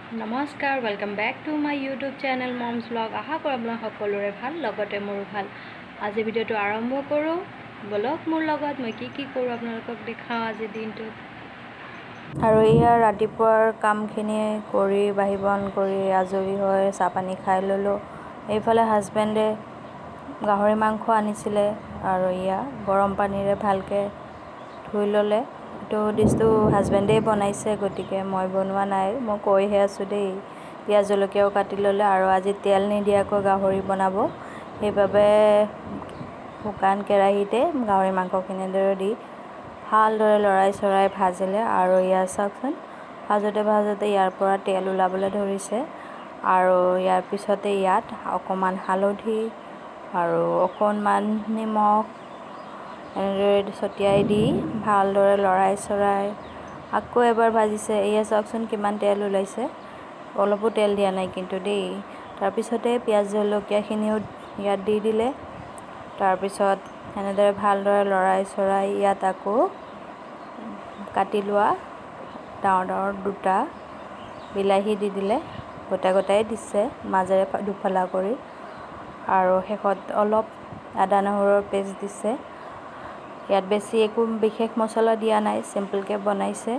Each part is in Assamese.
নমস্কাৰ, welcome back to my YouTube channel mom's blog. আশা কৰোঁ আপোনাৰ সকলোৰে ভাল, লগতে মোৰো ভাল। আজি ভিডিঅ'টো আৰম্ভ কৰোঁ। বলক মোৰ লগত মই কি কৰোঁ আপোনালোকক দেখাওঁ আজিৰ দিনটোত। আৰু এয়া ৰাতিপুৱাৰ কামখিনি কৰি বাঢ়ি বন কৰি আজৰি হৈ চাহপানী খাই ল'লোঁ। এইফালে হাজবেণ্ডে গাহৰি মাংস আনিছিলে আৰু এয়া গৰম পানীৰে ভালকৈ ধুই ল'লে। এইটো ডিছটো হাজবেণ্ডেই বনাইছে, গতিকে মই বনোৱা নাই, মই কৈহে আছোঁ দেই। পিঁয়াজ জলকীয়াও কাটি ল'লে আৰু আজি তেল নিদিয়াকৈ গাহৰি বনাব, সেইবাবে শুকান কেৰাহীতে গাহৰি মাংসখিনি এনেদৰে দি ভালদৰে লৰাই চৰাই ভাজিলে। আৰু ইয়াৰ চাওকচোন, ভাজোঁতে ইয়াৰ পৰা তেল ওলাবলৈ ধৰিছে। আৰু ইয়াৰ পিছতে ইয়াত অকণমান হালধি আৰু অকণমান নিমখ এনেদৰে ছটিয়াই দি ভালদৰে লৰাই চৰাই আকৌ এবাৰ ভাজিছে। এয়া চাওকচোন কিমান তেল ওলাইছে, অলপো তেল দিয়া নাই কিন্তু দেই। তাৰপিছতে পিঁয়াজ জলকীয়াখিনিও ইয়াত দি দিলে। তাৰপিছত এনেদৰে ভালদৰে লৰাই চৰাই ইয়াত আকৌ কাটি লোৱা ডাঙৰ দুটা বিলাহী দি দিলে, গোটাই দিছে মাজেৰে দুফালা কৰি। আৰু শেষত অলপ আদা নহৰুৰ পেষ্ট দিছে। ইয়াত বেছি একো বিশেষ মছলা দিয়া নাই, চিম্পলকৈ বনাইছে।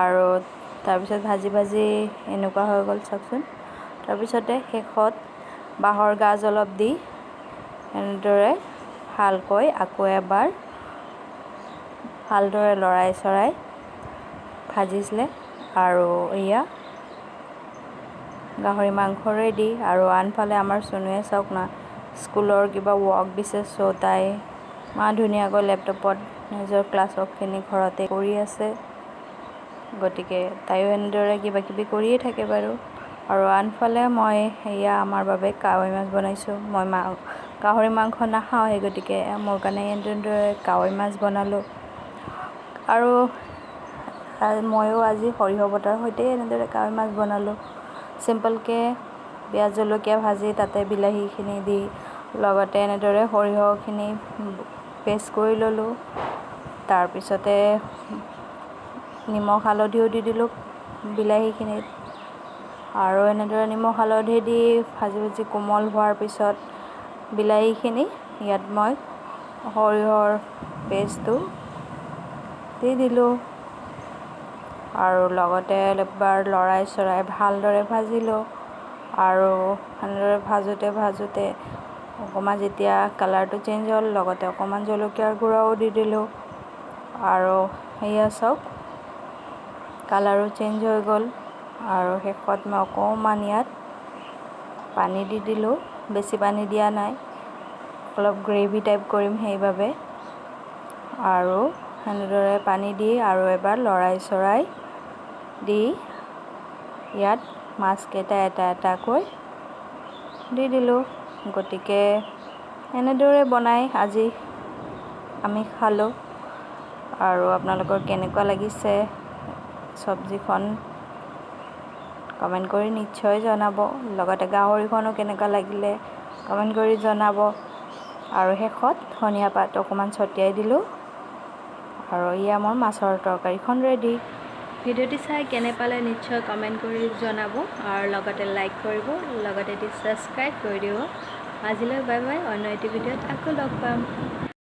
আৰু তাৰপিছত ভাজি এনেকুৱা হৈ গ'ল চাওকচোন। তাৰপিছতে শেষত বাঁহৰ গাজ অলপ দি এনেদৰে ভালকৈ আকৌ এবাৰ ভালদৰে লৰাই চৰাই ভাজিছিলে। আৰু এয়া গাহৰি মাংস ৰেডি। আৰু আনফালে আমাৰ চুনুৱে চাওক না, স্কুলৰ কিবা ৱৰ্ক দিছে, চ' তাই ইমান ধুনীয়াকৈ লেপটপত নিজৰ ক্লাছ ৱৰ্কখিনি ঘৰতে কৰি আছে। গতিকে তাইও এনেদৰে কিবা কিবি কৰিয়ে থাকে বাৰু। আৰু আনফালে মই এয়া আমাৰ বাবে কাৱৈ মাছ বনাইছোঁ। মই গাহৰি মাংস নাখাওঁ, সেই গতিকে মোৰ কাৰণে এনেদৰে কাৱৈ মাছ বনালোঁ। আৰু ময়ো আজি সৰিয়হ বটাৰ সৈতে এনেদৰে কাৱৈ মাছ বনালোঁ। চিম্পলকৈ পিঁয়াজ জলকীয়া ভাজি তাতে বিলাহীখিনি দি লগতে এনেদৰে সৰিয়হখিনি পেষ্ট কৰি ল'লোঁ। তাৰপিছতে নিমখ হালধিও দি দিলোঁ বিলাহীখিনিত। আৰু এনেদৰে নিমখ হালধি দি ভাজি কোমল হোৱাৰ পিছত বিলাহীখিনি ইয়াত মই সৰিয়হৰ পেষ্টটো দি দিলোঁ। আৰু লগতে এবাৰ লৰাই চৰাই ভালদৰে ভাজিলোঁ। আৰু এনেদৰে ভাজোঁতে অকণমান যেতিয়া কালাৰটো চেঞ্জ হ'ল, লগতে অকণমান জলকীয়াৰ গুড়াও দি দিলোঁ। আৰু এয়া চাওক, কালাৰো চেঞ্জ হৈ গ'ল। আৰু শেষত মই অকণমান ইয়াত পানী দি দিলোঁ, বেছি পানী দিয়া নাই, অলপ গ্ৰেভি টাইপ কৰিম সেইবাবে। আৰু এনেদৰে পানী দি আৰু এবাৰ লৰাই চৰাই দি ইয়াত মাছকেইটা এটা এটাকৈ দি দিলোঁ। গতিকে এনেদৰে বনাই আজি আমি খালোঁ। আৰু আপোনালোকৰ কেনেকুৱা লাগিছে চব্জিখন কমেণ্ট কৰি নিশ্চয় জনাব। লগতে গাহৰিখনো কেনেকুৱা লাগিলে কমেণ্ট কৰি জনাব। আৰু শেষত ধনিয়া পাত অকণমান ছটিয়াই দিলোঁ। আৰু এয়া মোৰ মাছৰ তৰকাৰীখন ৰেডি। ভিডিঅ'টি চাই কেনে পালে নিশ্চয় কমেণ্ট কৰি জনাব। আৰু লগতে লাইক কৰিব, লগতে ছাবস্ক্ৰাইব কৰি দিব। আজিলৈ বাই বাই, অন্য এটি ভিডিঅ'ত আকৌ লগ পাম।